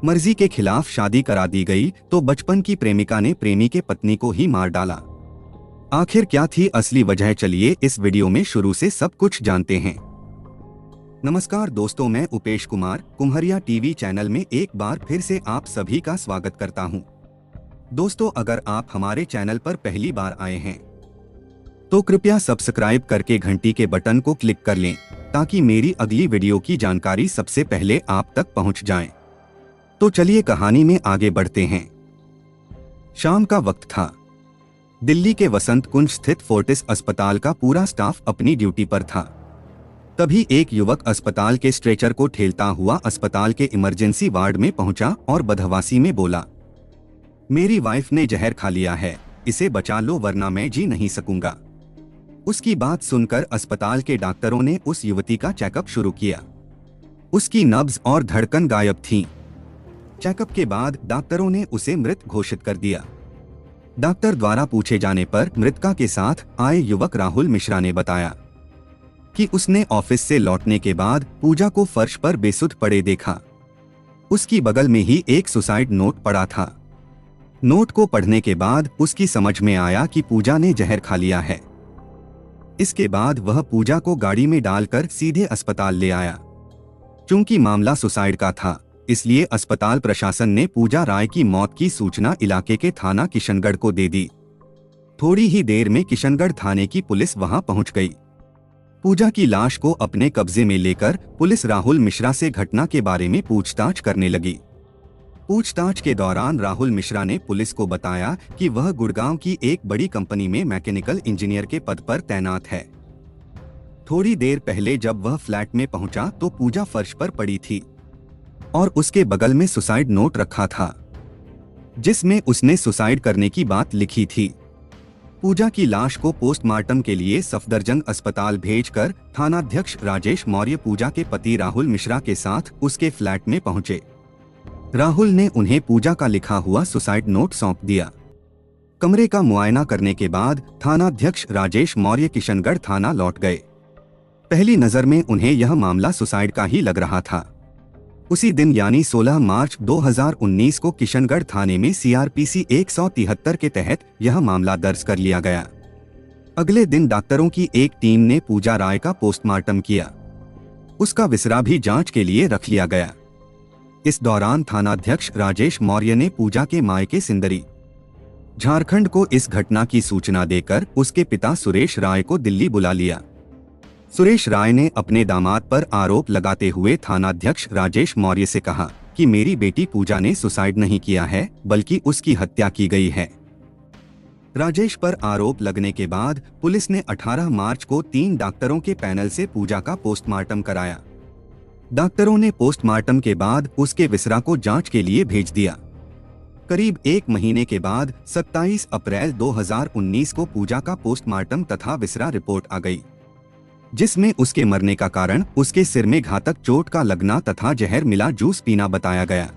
मर्जी के खिलाफ शादी करा दी गई तो बचपन की प्रेमिका ने प्रेमी के पत्नी को ही मार डाला। आखिर क्या थी असली वजह, चलिए इस वीडियो में शुरू से सब कुछ जानते हैं। नमस्कार दोस्तों, मैं उपेश कुमार कुम्हरिया टीवी चैनल में एक बार फिर से आप सभी का स्वागत करता हूं। दोस्तों, अगर आप हमारे चैनल पर पहली बार आए हैं तो कृपया सब्सक्राइब करके घंटी के बटन को क्लिक कर लें ताकि मेरी अगली वीडियो की जानकारी सबसे पहले आप तक पहुंच जाए। तो चलिए कहानी में आगे बढ़ते हैं। शाम का वक्त था। दिल्ली के वसंत कुंज स्थित फोर्टिस अस्पताल का पूरा स्टाफ अपनी ड्यूटी पर था। तभी एक युवक अस्पताल के स्ट्रेचर को ठेलता हुआ अस्पताल के इमरजेंसी वार्ड में पहुंचा और बदहवासी में बोला, मेरी वाइफ ने जहर खा लिया है, इसे बचा लो वरना मैं जी नहीं सकूंगा। उसकी बात सुनकर अस्पताल के डॉक्टरों ने उस युवती का चेकअप शुरू किया। उसकी नब्ज और धड़कन गायब थीं। चेकअप के बाद डॉक्टरों ने उसे मृत घोषित कर दिया। डॉक्टर द्वारा पूछे जाने पर मृतका के साथ आए युवक राहुल मिश्रा ने बताया कि उसने ऑफिस से लौटने के बाद पूजा को फर्श पर बेसुध पड़े देखा। उसकी बगल में ही एक सुसाइड नोट पड़ा था। नोट को पढ़ने के बाद उसकी समझ में आया कि पूजा ने जहर खा लिया है। इसके बाद वह पूजा को गाड़ी में डालकर सीधे अस्पताल ले आया। चूंकि मामला सुसाइड का था, इसलिए अस्पताल प्रशासन ने पूजा राय की मौत की सूचना इलाके के थाना किशनगढ़ को दे दी। थोड़ी ही देर में किशनगढ़ थाने की पुलिस वहां पहुंच गई। पूजा की लाश को अपने कब्जे में लेकर पुलिस राहुल मिश्रा से घटना के बारे में पूछताछ करने लगी। पूछताछ के दौरान राहुल मिश्रा ने पुलिस को बताया कि वह गुड़गांव की एक बड़ी कंपनी में मैकेनिकल इंजीनियर के पद पर तैनात है। थोड़ी देर पहले जब वह फ्लैट में पहुंचा तो पूजा फर्श पर पड़ी थी और उसके बगल में सुसाइड नोट रखा था, जिसमें उसने सुसाइड करने की बात लिखी थी। पूजा की लाश को पोस्टमार्टम के लिए सफदरजंग अस्पताल भेजकर थानाध्यक्ष राजेश मौर्य पूजा के पति राहुल मिश्रा के साथ उसके फ्लैट में पहुंचे। राहुल ने उन्हें पूजा का लिखा हुआ सुसाइड नोट सौंप दिया। कमरे का मुआयना करने के बाद थानाध्यक्ष राजेश मौर्य किशनगढ़ थाना लौट गए। पहली नजर में उन्हें यह मामला सुसाइड का ही लग रहा था। उसी दिन यानी 16 मार्च 2019 को किशनगढ़ थाने में CRPC 173 के तहत यह मामला दर्ज कर लिया गया। अगले दिन डॉक्टरों की एक टीम ने पूजा राय का पोस्टमार्टम किया। उसका विसरा भी जांच के लिए रख लिया गया। इस दौरान थानाध्यक्ष राजेश मौर्य ने पूजा के मायके सिंदरी, झारखंड को इस घटना की सूचना देकर उसके पिता सुरेश राय को दिल्ली बुला लिया। सुरेश राय ने अपने दामाद पर आरोप लगाते हुए थानाध्यक्ष राजेश मौर्य से कहा कि मेरी बेटी पूजा ने सुसाइड नहीं किया है बल्कि उसकी हत्या की गई है। राजेश पर आरोप लगने के बाद पुलिस ने 18 मार्च को 3 डॉक्टरों के पैनल से पूजा का पोस्टमार्टम कराया। डॉक्टरों ने पोस्टमार्टम के बाद उसके विसरा को जांच के लिए भेज दिया। करीब 1 महीने के बाद 27 अप्रैल 2019 को पूजा का पोस्टमार्टम तथा विसरा रिपोर्ट आ गई, जिसमें उसके मरने का कारण उसके सिर में घातक चोट का लगना तथा जहर मिला जूस पीना बताया गया।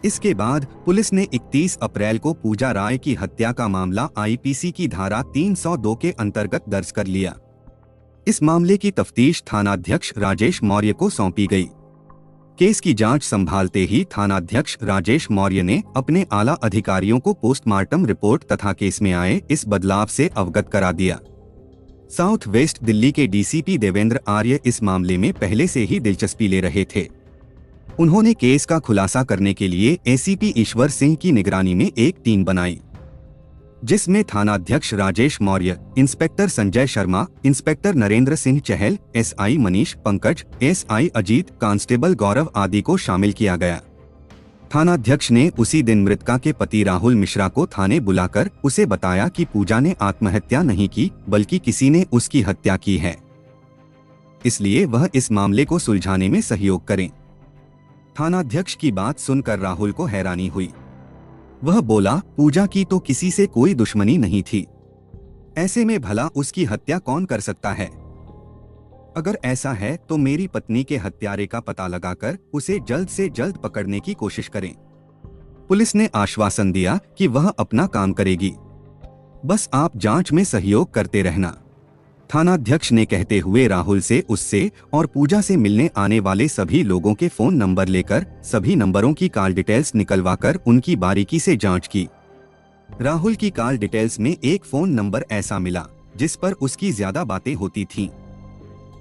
इसके बाद पुलिस ने 31 अप्रैल को पूजा राय की हत्या का मामला IPC की धारा 302 के अंतर्गत दर्ज कर लिया। इस मामले की तफ्तीश थानाध्यक्ष राजेश मौर्य को सौंपी गई। केस की जांच संभालते ही थानाध्यक्ष राजेश मौर्य ने अपने आला अधिकारियों को पोस्टमार्टम रिपोर्ट तथा केस में आए इस बदलाव से अवगत करा दिया। साउथ वेस्ट दिल्ली के DCP देवेंद्र आर्य इस मामले में पहले से ही दिलचस्पी ले रहे थे। उन्होंने केस का खुलासा करने के लिए ACP ईश्वर सिंह की निगरानी में एक टीम बनाई, जिसमें थानाध्यक्ष Rajesh Maurya, inspector Sanjay Sharma, inspector Narendra Singh Chahal, SI Manish Pankaj, SI Ajit, constable Gaurav आदि को शामिल किया गया। थानाध्यक्ष ने उसी दिन मृतका के पति राहुल मिश्रा को थाने बुलाकर उसे बताया कि पूजा ने आत्महत्या नहीं की बल्कि किसी ने उसकी हत्या की है, इसलिए वह इस मामले को सुलझाने में सहयोग करें। थानाध्यक्ष की बात सुनकर राहुल को हैरानी हुई। वह बोला, पूजा की तो किसी से कोई दुश्मनी नहीं थी, ऐसे में भला उसकी हत्या कौन कर सकता है? अगर ऐसा है तो मेरी पत्नी के हत्यारे का पता लगाकर उसे जल्द से जल्द पकड़ने की कोशिश करें। पुलिस ने आश्वासन दिया कि वह अपना काम करेगी, बस आप जांच में सहयोग करते रहना। थानाध्यक्ष ने कहते हुए राहुल से, उससे और पूजा से मिलने आने वाले सभी लोगों के फोन नंबर लेकर सभी नंबरों की कॉल डिटेल्स निकलवाकर उनकी बारीकी से जांच की। राहुल की कॉल डिटेल्स में एक फोन नंबर ऐसा मिला जिस पर उसकी ज्यादा बातें होती थीं।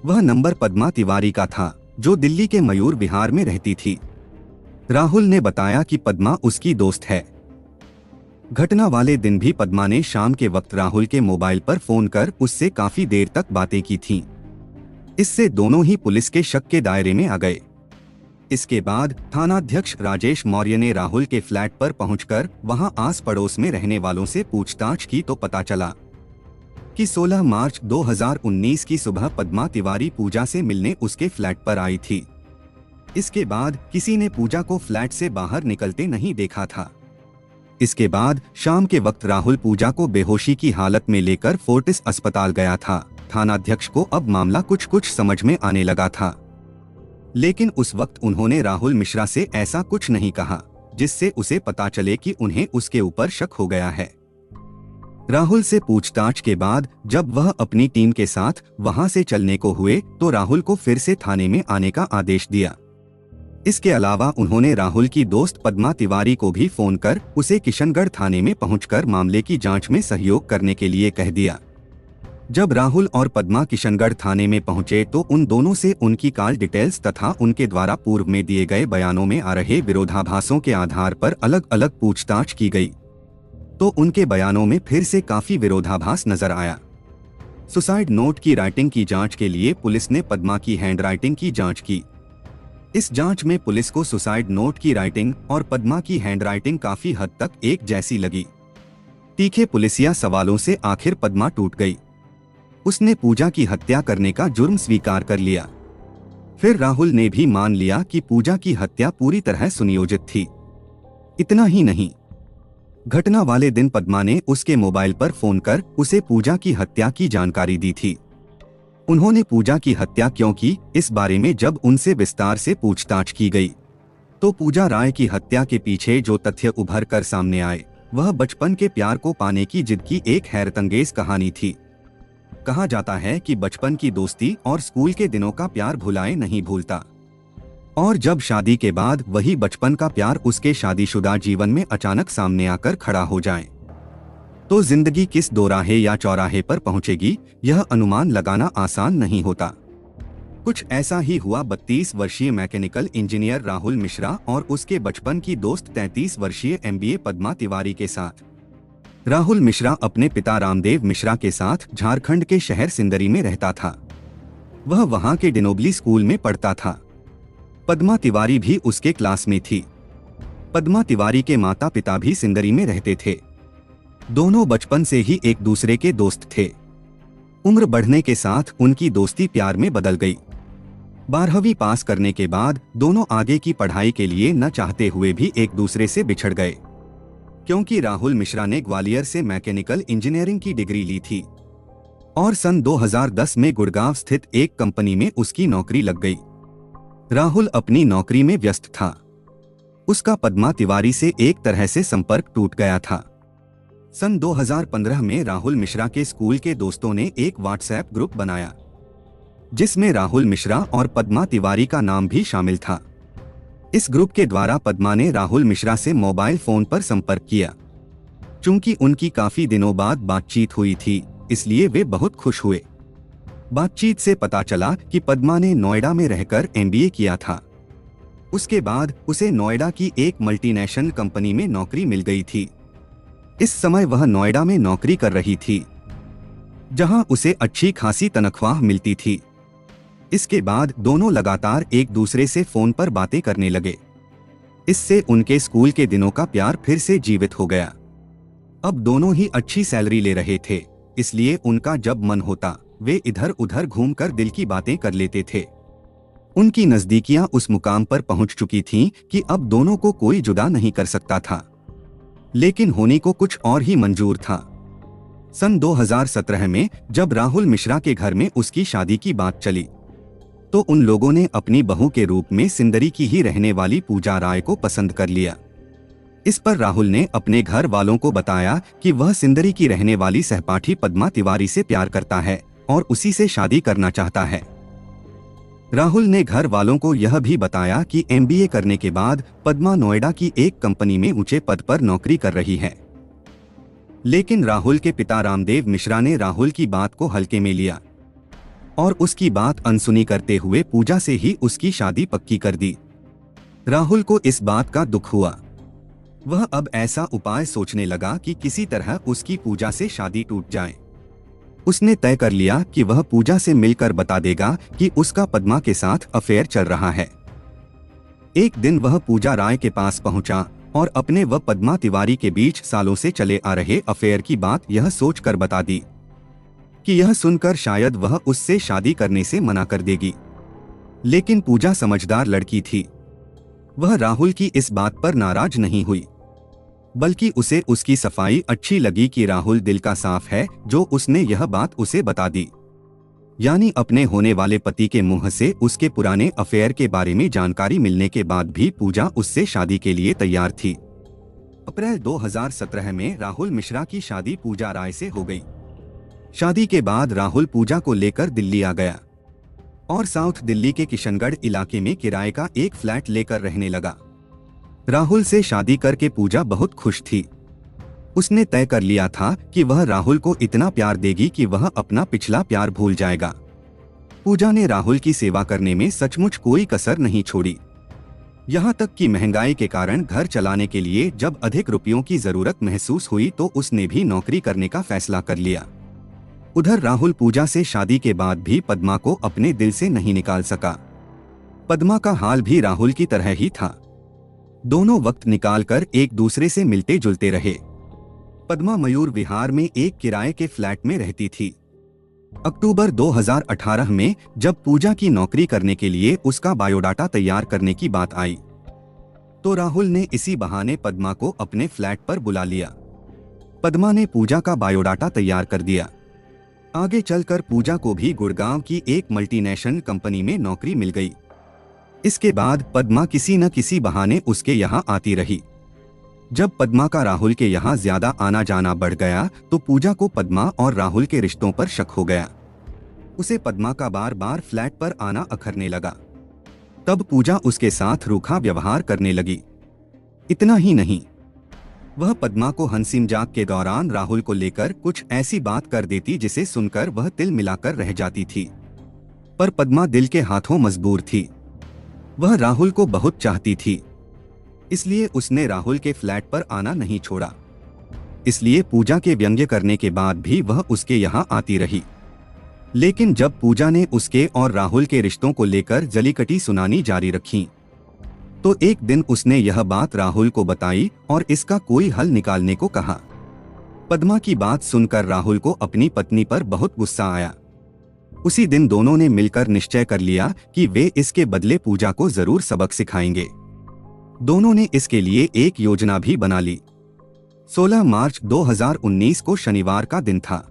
वह नंबर पद्मा तिवारी का था, जो दिल्ली के मयूर विहार में रहती थी। राहुल ने बताया कि पद्मा उसकी दोस्त है। घटना वाले दिन भी पद्मा ने शाम के वक्त राहुल के मोबाइल पर फोन कर उससे काफी देर तक बातें की थीं। इससे दोनों ही पुलिस के शक के दायरे में आ गए। इसके बाद थानाध्यक्ष राजेश मौर्य ने राहुल के फ्लैट पर पहुंचकर वहां आस पड़ोस में रहने वालों से पूछताछ की तो पता चला कि 16 मार्च 2019 की सुबह पद्मा तिवारी पूजा से मिलने उसके फ्लैट पर आई थी। इसके बाद किसी ने पूजा को फ्लैट से बाहर निकलते नहीं देखा था। इसके बाद शाम के वक्त राहुल पूजा को बेहोशी की हालत में लेकर फोर्टिस अस्पताल गया था। थानाध्यक्ष को अब मामला कुछ समझ में आने लगा था, लेकिन उस वक्त उन्होंने राहुल मिश्रा से ऐसा कुछ नहीं कहा जिससे उसे पता चले कि उन्हें उसके ऊपर शक हो गया है। राहुल से पूछताछ के बाद जब वह अपनी टीम के साथ वहां से चलने को हुए तो राहुल को फिर से थाने में आने का आदेश दिया। इसके अलावा उन्होंने राहुल की दोस्त पद्मा तिवारी को भी फोन कर उसे किशनगढ़ थाने में पहुंचकर मामले की जांच में सहयोग करने के लिए कह दिया। जब राहुल और पद्मा किशनगढ़ थाने में पहुंचे तो उन दोनों से उनकी कॉल डिटेल्स तथा उनके द्वारा पूर्व में दिए गए बयानों में आ रहे विरोधाभासों के आधार पर अलग अलग पूछताछ की गई, तो उनके बयानों में फिर से काफी विरोधाभास नजर आया। सुसाइड नोट की राइटिंग की जांच के लिए पुलिस ने पद्मा की हैंडराइटिंग की जांच की। इस जांच में पुलिस को सुसाइड नोट की राइटिंग और पद्मा की हैंडराइटिंग काफी हद तक एक जैसी लगी। तीखे पुलिसिया सवालों से आखिर पद्मा टूट गई। उसने पूजा की हत्या करने का जुर्म स्वीकार कर लिया। फिर राहुल ने भी मान लिया कि पूजा की हत्या पूरी तरह सुनियोजित थी। इतना ही नहीं, घटना वाले दिन पद्मा ने उसके मोबाइल पर फोन कर उसे पूजा की हत्या की जानकारी दी थी। उन्होंने पूजा की हत्या क्यों की, इस बारे में जब उनसे विस्तार से पूछताछ की गई तो पूजा राय की हत्या के पीछे जो तथ्य उभर कर सामने आए वह बचपन के प्यार को पाने की जिद की एक हैरतअंगेज कहानी थी। कहा जाता है कि बचपन की दोस्ती और स्कूल के दिनों का प्यार भुलाए नहीं भूलता, और जब शादी के बाद वही बचपन का प्यार उसके शादीशुदा जीवन में अचानक सामने आकर खड़ा हो जाए तो जिंदगी किस दोराहे या चौराहे पर पहुंचेगी, यह अनुमान लगाना आसान नहीं होता। कुछ ऐसा ही हुआ 32 वर्षीय मैकेनिकल इंजीनियर राहुल मिश्रा और उसके बचपन की दोस्त 33 वर्षीय MBA पद्मा तिवारी के साथ। राहुल मिश्रा अपने पिता रामदेव मिश्रा के साथ झारखंड के शहर सिंदरी में रहता था। वह वहां के डिनोबली स्कूल में पढ़ता था। पद्मा तिवारी भी उसके क्लास में थी। पद्मा तिवारी के माता पिता भी सिंदरी में रहते थे। दोनों बचपन से ही एक दूसरे के दोस्त थे। उम्र बढ़ने के साथ उनकी दोस्ती प्यार में बदल गई। 12वीं पास करने के बाद दोनों आगे की पढ़ाई के लिए न चाहते हुए भी एक दूसरे से बिछड़ गए, क्योंकि राहुल मिश्रा ने ग्वालियर से मैकेनिकल इंजीनियरिंग की डिग्री ली थी और सन 2010 में गुड़गांव स्थित एक कंपनी में उसकी नौकरी लग गई। राहुल अपनी नौकरी में व्यस्त था। उसका पद्मा तिवारी से एक तरह से संपर्क टूट गया था। सन 2015 में राहुल मिश्रा के स्कूल के दोस्तों ने एक व्हाट्सएप ग्रुप बनाया जिसमें राहुल मिश्रा और पद्मा तिवारी का नाम भी शामिल था। इस ग्रुप के द्वारा पद्मा ने राहुल मिश्रा से मोबाइल फोन पर संपर्क किया। चूंकि उनकी काफी दिनों बाद बातचीत हुई थी, इसलिए वे बहुत खुश हुए। बातचीत से पता चला कि पद्मा ने नोएडा में रहकर MBA किया था। उसके बाद उसे नोएडा की एक मल्टीनेशनल कंपनी में नौकरी मिल गई थी। इस समय वह नोएडा में नौकरी कर रही थी, जहां उसे अच्छी खासी तनख्वाह मिलती थी। इसके बाद दोनों लगातार एक दूसरे से फोन पर बातें करने लगे। इससे उनके स्कूल के दिनों का प्यार फिर से जीवित हो गया। अब दोनों ही अच्छी सैलरी ले रहे थे, इसलिए उनका जब मन होता वे इधर उधर घूमकर दिल की बातें कर लेते थे। उनकी नजदीकियां उस मुकाम पर पहुंच चुकी थीं कि अब दोनों को कोई जुदा नहीं कर सकता था, लेकिन होने को कुछ और ही मंजूर था। सन 2017 में जब राहुल मिश्रा के घर में उसकी शादी की बात चली तो उन लोगों ने अपनी बहू के रूप में सिंदरी की ही रहने वाली पूजा राय को पसंद कर लिया। इस पर राहुल ने अपने घर वालों को बताया कि वह सिंदरी की रहने वाली सहपाठी पद्मा तिवारी से प्यार करता है और उसी से शादी करना चाहता है। राहुल ने घर वालों को यह भी बताया कि MBA करने के बाद पद्मा नोएडा की एक कंपनी में ऊंचे पद पर नौकरी कर रही है। लेकिन राहुल के पिता रामदेव मिश्रा ने राहुल की बात को हल्के में लिया और उसकी बात अनसुनी करते हुए पूजा से ही उसकी शादी पक्की कर दी। राहुल को इस बात का दुख हुआ। वह अब ऐसा उपाय सोचने लगा कि किसी तरह उसकी पूजा से शादी टूट जाए। उसने तय कर लिया कि वह पूजा से मिलकर बता देगा कि उसका पद्मा के साथ अफेयर चल रहा है। एक दिन वह पूजा राय के पास पहुंचा और अपने व पद्मा तिवारी के बीच सालों से चले आ रहे अफेयर की बात यह सोचकर बता दी कि यह सुनकर शायद वह उससे शादी करने से मना कर देगी। लेकिन पूजा समझदार लड़की थी। वह राहुल की इस बात पर नाराज नहीं हुई, बल्कि उसे उसकी सफाई अच्छी लगी कि राहुल दिल का साफ है जो उसने यह बात उसे बता दी। यानी अपने होने वाले पति के मुंह से उसके पुराने अफेयर के बारे में जानकारी मिलने के बाद भी पूजा उससे शादी के लिए तैयार थी। अप्रैल 2017 में राहुल मिश्रा की शादी पूजा राय से हो गई। शादी के बाद राहुल पूजा को लेकर दिल्ली आ गया और साउथ दिल्ली के किशनगढ़ इलाके में किराए का एक फ्लैट लेकर रहने लगा। राहुल से शादी करके पूजा बहुत खुश थी। उसने तय कर लिया था कि वह राहुल को इतना प्यार देगी कि वह अपना पिछला प्यार भूल जाएगा। पूजा ने राहुल की सेवा करने में सचमुच कोई कसर नहीं छोड़ी। यहाँ तक कि महंगाई के कारण घर चलाने के लिए जब अधिक रुपयों की जरूरत महसूस हुई तो उसने भी नौकरी करने का फैसला कर लिया। उधर राहुल पूजा से शादी के बाद भी पद्मा को अपने दिल से नहीं निकाल सका। पद्मा का हाल भी राहुल की तरह ही था। दोनों वक्त निकालकर एक दूसरे से मिलते जुलते रहे। पद्मा मयूर विहार में एक किराए के फ्लैट में रहती थी। अक्टूबर 2018 में जब पूजा की नौकरी करने के लिए उसका बायोडाटा तैयार करने की बात आई तो राहुल ने इसी बहाने पद्मा को अपने फ्लैट पर बुला लिया। पद्मा ने पूजा का बायोडाटा तैयार कर दिया। आगे चलकर पूजा को भी गुड़गांव की एक मल्टीनेशनल कंपनी में नौकरी मिल गई। इसके बाद पद्मा किसी न किसी बहाने उसके यहाँ आती रही। जब पद्मा का राहुल के यहाँ ज्यादा आना जाना बढ़ गया तो पूजा को पद्मा और राहुल के रिश्तों पर शक हो गया। उसे पद्मा का बार बार फ्लैट पर आना अखरने लगा। तब पूजा उसके साथ रूखा व्यवहार करने लगी। इतना ही नहीं, वह पद्मा को हंसी मजाक के दौरान राहुल को लेकर कुछ ऐसी बात कर देती जिसे सुनकर वह तिल मिलाकर रह जाती थी। पर पद्मा दिल के हाथों मजबूर थी। वह राहुल को बहुत चाहती थी, इसलिए उसने राहुल के फ्लैट पर आना नहीं छोड़ा। इसलिए पूजा के व्यंग्य करने के बाद भी वह उसके यहाँ आती रही। लेकिन जब पूजा ने उसके और राहुल के रिश्तों को लेकर जलीकटी सुनानी जारी रखी तो एक दिन उसने यह बात राहुल को बताई और इसका कोई हल निकालने को कहा। पद्मा की बात सुनकर राहुल को अपनी पत्नी पर बहुत गुस्सा आया। उसी दिन दोनों ने मिलकर निश्चय कर लिया कि वे इसके बदले पूजा को जरूर सबक सिखाएंगे। दोनों ने इसके लिए एक योजना भी बना ली। 16 मार्च 2019 को शनिवार का दिन था।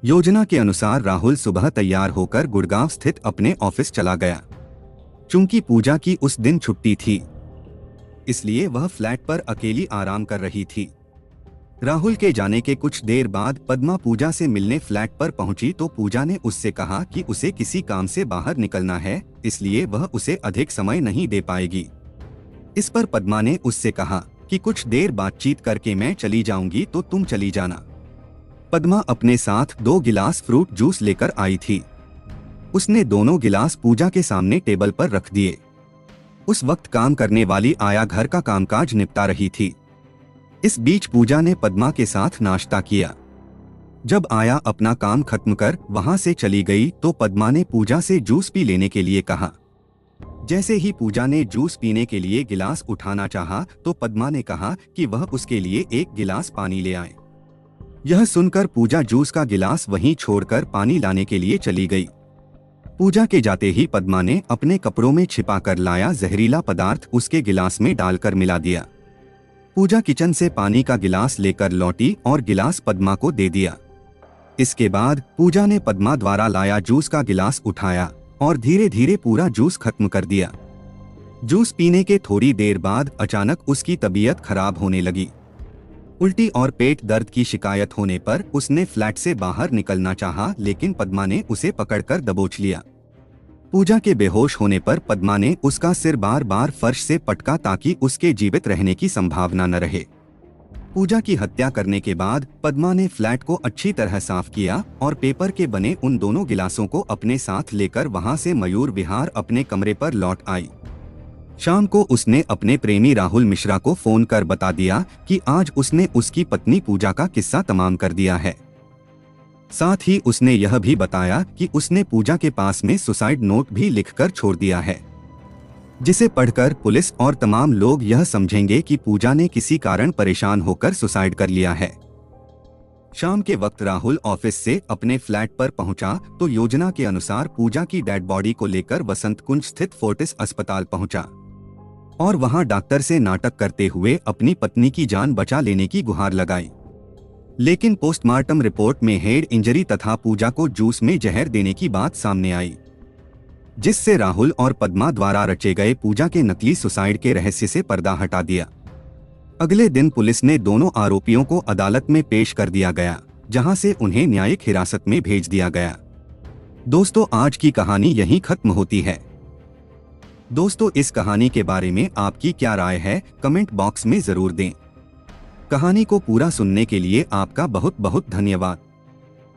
योजना के अनुसार राहुल सुबह तैयार होकर गुड़गांव स्थित अपने ऑफिस चला गया। चूंकि पूजा की उस दिन छुट्टी थी, इसलिए वह फ्लैट पर अकेली आराम कर रही थी। राहुल के जाने के कुछ देर बाद पद्मा पूजा से मिलने फ्लैट पर पहुंची तो पूजा ने उससे कहा कि उसे किसी काम से बाहर निकलना है, इसलिए वह उसे अधिक समय नहीं दे पाएगी। इस पर पद्मा ने उससे कहा कि कुछ देर बातचीत करके मैं चली जाऊंगी तो तुम चली जाना। पद्मा अपने साथ 2 गिलास फ्रूट जूस लेकर आई थी। उसने दोनों गिलास पूजा के सामने टेबल पर रख दिए। उस वक्त काम करने वाली आया घर का कामकाज निपटा रही थी। इस बीच पूजा ने पद्मा के साथ नाश्ता किया। जब आया अपना काम खत्म कर वहां से चली गई तो पद्मा ने पूजा से जूस पी लेने के लिए कहा। जैसे ही पूजा ने जूस पीने के लिए गिलास उठाना चाहा तो पद्मा ने कहा कि वह उसके लिए एक गिलास पानी ले आए। यह सुनकर पूजा जूस का गिलास वहीं छोड़कर पानी लाने के लिए चली गई। पूजा के जाते ही पद्मा ने अपने कपड़ों में छिपा कर लाया जहरीला पदार्थ उसके गिलास में डालकर मिला दिया। पूजा किचन से पानी का गिलास लेकर लौटी और गिलास पद्मा को दे दिया। इसके बाद पूजा ने पद्मा द्वारा लाया जूस का गिलास उठाया और धीरे धीरे पूरा जूस खत्म कर दिया। जूस पीने के थोड़ी देर बाद अचानक उसकी तबीयत खराब होने लगी। उल्टी और पेट दर्द की शिकायत होने पर उसने फ्लैट से बाहर निकलना चाहा, लेकिन पद्मा ने उसे पकड़कर दबोच लिया। पूजा के बेहोश होने पर पद्मा ने उसका सिर बार बार फर्श से पटका ताकि उसके जीवित रहने की संभावना न रहे। पूजा की हत्या करने के बाद पद्मा ने फ्लैट को अच्छी तरह साफ किया और पेपर के बने उन दोनों गिलासों को अपने साथ लेकर वहां से मयूर विहार अपने कमरे पर लौट आई। शाम को उसने अपने प्रेमी राहुल मिश्रा को फोन कर बता दिया कि आज उसने उसकी पत्नी पूजा का किस्सा तमाम कर दिया है। साथ ही उसने यह भी बताया कि उसने पूजा के पास में सुसाइड नोट भी लिखकर छोड़ दिया है, जिसे पढ़कर पुलिस और तमाम लोग यह समझेंगे कि पूजा ने किसी कारण परेशान होकर सुसाइड कर लिया है। शाम के वक्त राहुल ऑफिस से अपने फ्लैट पर पहुंचा तो योजना के अनुसार पूजा की डेड बॉडी को लेकर वसंत कुंज स्थित फोर्टिस अस्पताल पहुंचा और वहां डॉक्टर से नाटक करते हुए अपनी पत्नी की जान बचा लेने की गुहार लगाई। लेकिन पोस्टमार्टम रिपोर्ट में हेड इंजरी तथा पूजा को जूस में जहर देने की बात सामने आई, जिससे राहुल और पद्मा द्वारा रचे गए पूजा के नकली सुसाइड के रहस्य से पर्दा हटा दिया। अगले दिन पुलिस ने दोनों आरोपियों को अदालत में पेश कर दिया गया, जहां से उन्हें न्यायिक हिरासत में भेज दिया गया। दोस्तों, आज की कहानी यहीं खत्म होती है। दोस्तों, इस कहानी के बारे में आपकी क्या राय है, कमेंट बॉक्स में जरूर दें। कहानी को पूरा सुनने के लिए आपका बहुत बहुत धन्यवाद।